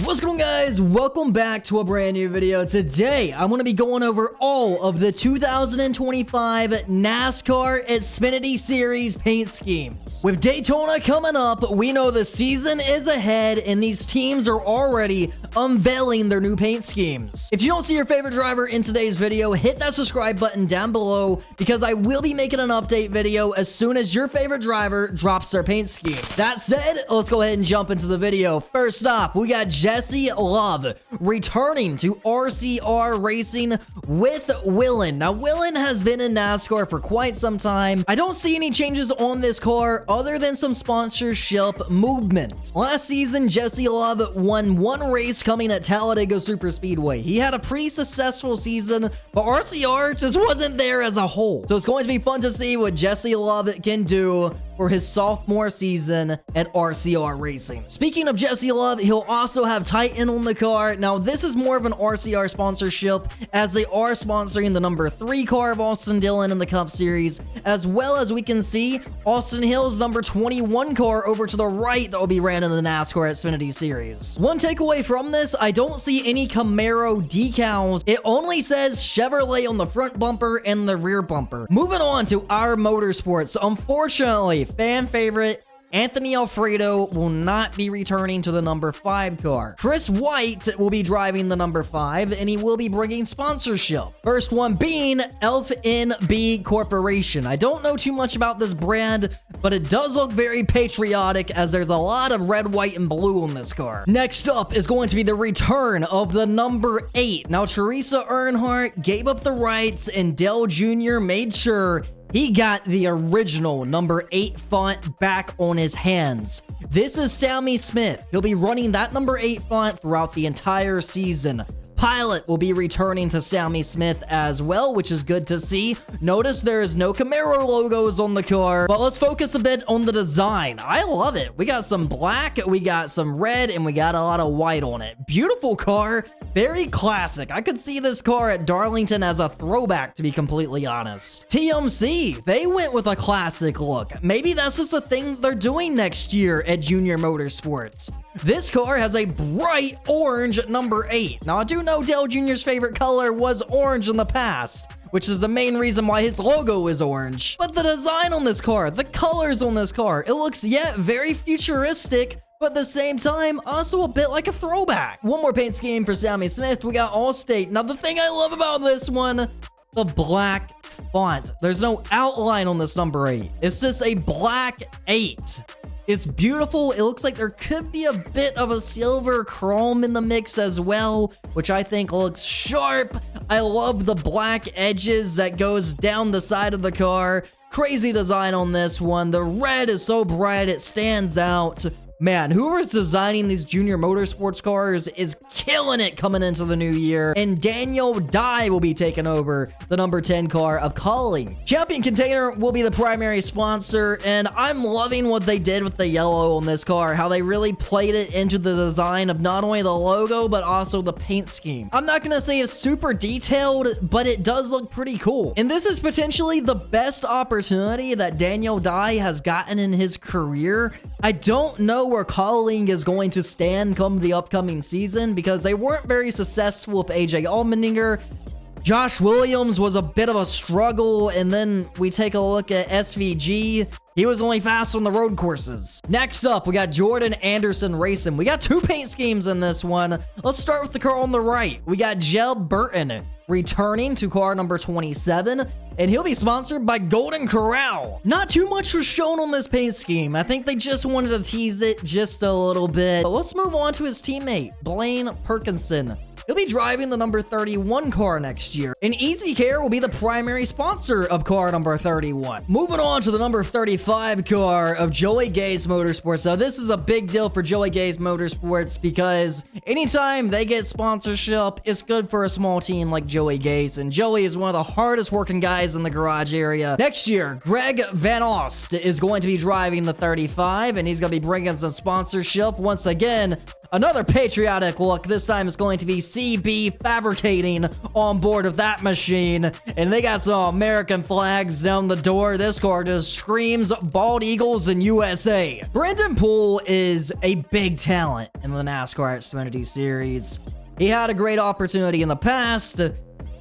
What's going on, guys? Welcome back to a brand new video. Today, I'm going to be going over all of the 2025 NASCAR Xfinity Series paint schemes. With Daytona coming up, we know the season is ahead and these teams are already unveiling their new paint schemes. If you don't see your favorite driver in today's video, hit that subscribe button down below because I will be making an update video as soon as your favorite driver drops their paint scheme. That said, let's go ahead and jump into the video. First up, we got Jesse Love returning to RCR Racing with Willen. Now, Willen has been in NASCAR for quite some time. I don't see any changes on this car other than some sponsorship movement. Last season, Jesse Love won one race coming at Talladega Superspeedway. He had a pretty successful season, but RCR just wasn't there as a whole. So it's going to be fun to see what Jesse Love can do for his sophomore season at RCR Racing. Speaking of Jesse Love, he'll also have Titan on the car. Now, this is more of an RCR sponsorship as they are sponsoring the number 3 car of Austin Dillon in the Cup Series, as well as we can see Austin Hill's number 21 car over to the right that will be ran in the NASCAR Xfinity Series. One takeaway from this, I don't see any Camaro decals. It only says Chevrolet on the front bumper and the rear bumper. Moving on to our motorsports. Unfortunately, fan favorite Anthony Alfredo will not be returning to the number 5 car. Chris White will be driving the number 5, and he will be bringing sponsorship. First one being LFNB Corporation. I don't know too much about this brand, but it does look very patriotic as there's a lot of red, white, and blue on this car. Next up is going to be the return of the number 8. Now, Teresa Earnhardt gave up the rights, and Dale Jr. made sure he got the original number 8 font back on his hands. This is Sammy Smith. He'll be running that number 8 font throughout the entire season. Pilot will be returning to Sammy Smith as well, which is good to see. Notice there is no Camaro logos on the car, but let's focus a bit on the design. I love it. We got some black, we got some red, and we got a lot of white on it. Beautiful car. Very classic. I could see this car at Darlington as a throwback, to be completely honest. TMC, they went with a classic look. Maybe that's just a thing they're doing next year at Junior Motorsports. This car has a bright orange number 8. Now, I do know Dale Jr.'s favorite color was orange in the past, which is the main reason why his logo is orange. But the design on this car, the colors on this car, it looks yet very futuristic, but at the same time, also a bit like a throwback. One more paint scheme for Sammy Smith. We got Allstate. Now, the thing I love about this one, the black font. There's no outline on this number 8. It's just a black 8. It's beautiful. It looks like there could be a bit of a silver chrome in the mix as well, which I think looks sharp. I love the black edges that goes down the side of the car. Crazy design on this one. The red is so bright, it stands out. Man, whoever's designing these Junior Motorsports cars is killing it coming into the new year. And Daniel Dye will be taking over the number 10 car of Colling. Champion Container will be the primary sponsor, and I'm loving what they did with the yellow on this car, how they really played it into the design of not only the logo, but also the paint scheme. I'm not gonna say it's super detailed, but it does look pretty cool. And this is potentially the best opportunity that Daniel Dye has gotten in his career. I don't know where Colling is going to stand come the upcoming season because they weren't very successful with AJ Allmendinger. Josh Williams was a bit of a struggle, and then we take a look at SVG. He was only fast on the road courses. Next up, we got Jordan Anderson Racing. We got 2 paint schemes in this one. Let's start with the car on the right. We got Jeb Burton returning to car number 27, and he'll be sponsored by Golden Corral. Not too much was shown on this paint scheme. I think they just wanted to tease it just a little bit. But let's move on to his teammate, Blaine Perkinson. He'll be driving the number 31 car next year, and Easy Care will be the primary sponsor of car number 31. Moving on to the number 35 car of Joey Gase Motorsports. Now, this is a big deal for Joey Gase Motorsports because anytime they get sponsorship, it's good for a small team like Joey Gase, and Joey is one of the hardest working guys in the garage area. Next year, Greg Van Ost is going to be driving the 35, and he's going to be bringing some sponsorship. Once again, Another patriotic look. This time it's going to be CB Fabricating on board of that machine. And they got some American flags down the door. This car just screams Bald Eagles and USA. Brennan Poole is a big talent in the NASCAR Xfinity Series. He had a great opportunity in the past,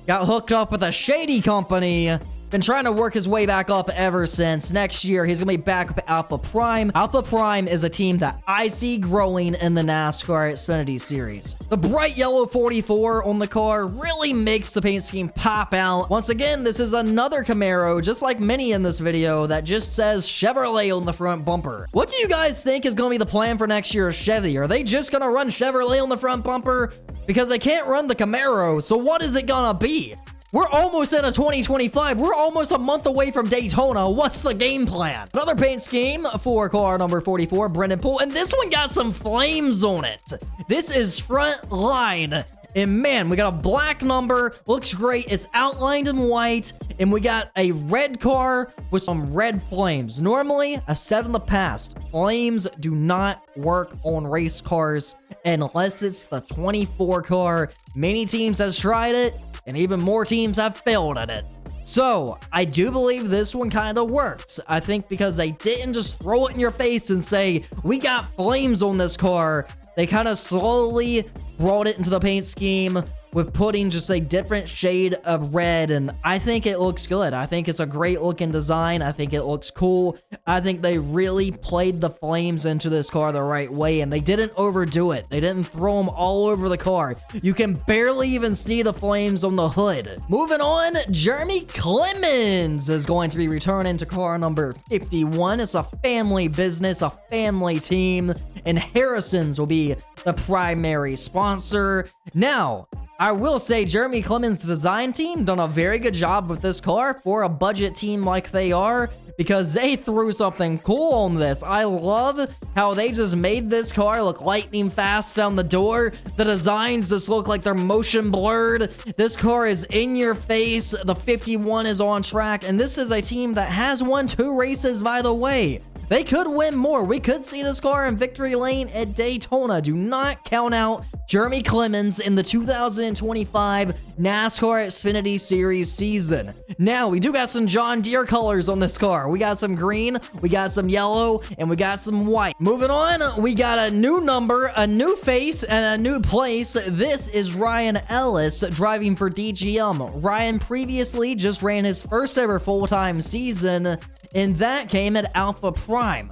got hooked up with a shady company, been trying to work his way back up ever since. Next year, he's going to be back with Alpha Prime. Alpha Prime is a team that I see growing in the NASCAR Xfinity Series. The bright yellow 44 on the car really makes the paint scheme pop out. Once again, this is another Camaro, just like many in this video, that just says Chevrolet on the front bumper. What do you guys think is going to be the plan for next year's Chevy? Are they just going to run Chevrolet on the front bumper? Because they can't run the Camaro, so what is it going to be? We're almost in a 2025. We're almost a month away from Daytona. What's the game plan? Another paint scheme for car number 44, Brennan Poole. And this one got some flames on it. This is front line. And man, we got a black number. Looks great. It's outlined in white. And we got a red car with some red flames. Normally, I said in the past, flames do not work on race cars unless it's the 24 car. Many teams has tried it, and even more teams have failed at it. So, I do believe this one kind of works. I think because they didn't just throw it in your face and say, we got flames on this car. They kind of slowly brought it into the paint scheme with putting just a different shade of red, and I think it looks good. I think it's a great looking design. I think it looks cool. I think they really played the flames into this car the right way, and they didn't overdo it. They didn't throw them all over the car. You can barely even see the flames on the hood. Moving on, Jeremy Clements is going to be returning to car number 51. It's a family business, a family team, and Harrison's will be the primary sponsor. Now, I will say Jeremy Clements' design team done a very good job with this car for a budget team like they are, because they threw something cool on this. I love how they just made this car look lightning fast down the door. The designs just look like they're motion blurred. This car is in your face. The 51 is on track, and this is a team that has won 2 races, by the way. They could win more. We could see this car in victory lane at Daytona. Do not count out Jeremy Clements in the 2025 NASCAR Xfinity Series season. Now, we do got some John Deere colors on this car. We got some green, we got some yellow, and we got some white. Moving on, we got a new number, a new face, and a new place. This is Ryan Ellis driving for DGM. Ryan previously just ran his first ever full-time season, and that came at Alpha Prime.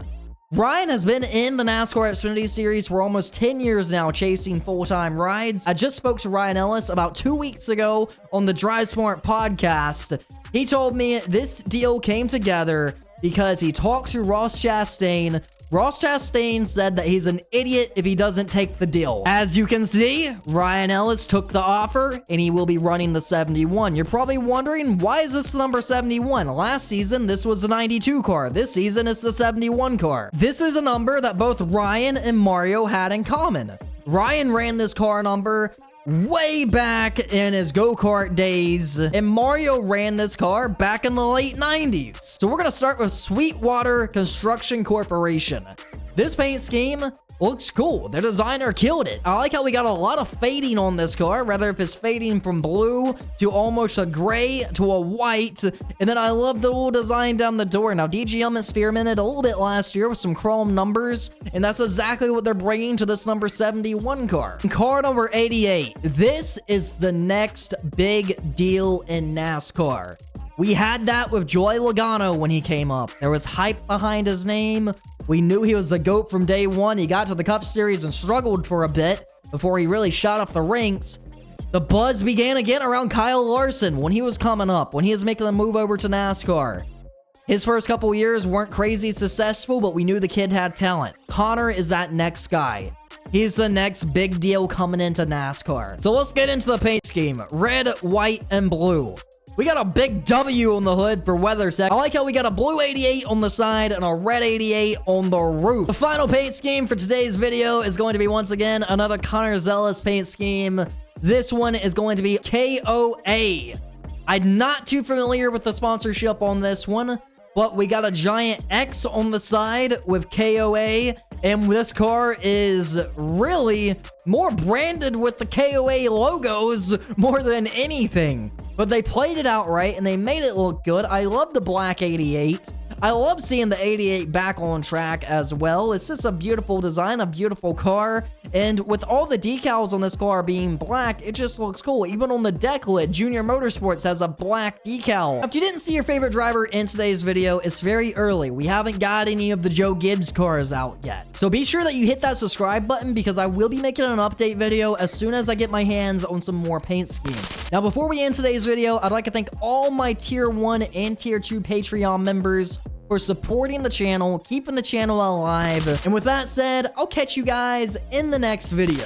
Ryan has been in the NASCAR Xfinity Series for almost 10 years now, chasing full-time rides. I just spoke to Ryan Ellis about 2 weeks ago on the Drive Smart podcast. He told me this deal came together because he talked to Ross Chastain. Ross Chastain said that he's an idiot if he doesn't take the deal. As you can see, Ryan Ellis took the offer, and he will be running the 71. You're probably wondering, why is this number 71? Last season, this was the 92 car. This season, it's the 71 car. This is a number that both Ryan and Mario had in common. Ryan ran this car number way back in his go-kart days, and Mario ran this car back in the late 90s. So we're gonna start with Sweetwater Construction Corporation. This paint scheme looks cool. Their designer killed it. I like how we got a lot of fading on this car, whether if it's fading from blue to almost a gray to a white. And then I love the little design down the door. Now, DGM experimented a little bit last year with some chrome numbers, and that's exactly what they're bringing to this number 71 car. Car number 88. This is the next big deal in NASCAR. We had that with Joey Logano when he came up. There was hype behind his name. We knew he was the GOAT from day one. He got to the Cup Series and struggled for a bit before he really shot up the ranks. The buzz began again around Kyle Larson when he was coming up, when he was making the move over to NASCAR. His first couple years weren't crazy successful, but we knew the kid had talent. Connor is that next guy. He's the next big deal coming into NASCAR. So let's get into the paint scheme. Red, white, and blue. We got a big W on the hood for WeatherTech. I like how we got a blue 88 on the side and a red 88 on the roof. The final paint scheme for today's video is going to be, once again, another Connor Zealous paint scheme. This one is going to be KOA. I'm not too familiar with the sponsorship on this one, but we got a giant X on the side with KOA, And this car is really more branded with the KOA logos more than anything. But they played it out right, and they made it look good. I love the black 88. I love seeing the 88 back on track as well. It's just a beautiful design, a beautiful car. And with all the decals on this car being black, it just looks cool. Even on the deck lid, Junior Motorsports has a black decal. If you didn't see your favorite driver in today's video, it's very early. We haven't got any of the Joe Gibbs cars out yet. So be sure that you hit that subscribe button because I will be making an update video as soon as I get my hands on some more paint schemes. Now, before we end today's video, I'd like to thank all my Tier 1 and Tier 2 Patreon members for supporting the channel, keeping the channel alive. And with that said, I'll catch you guys in the next video.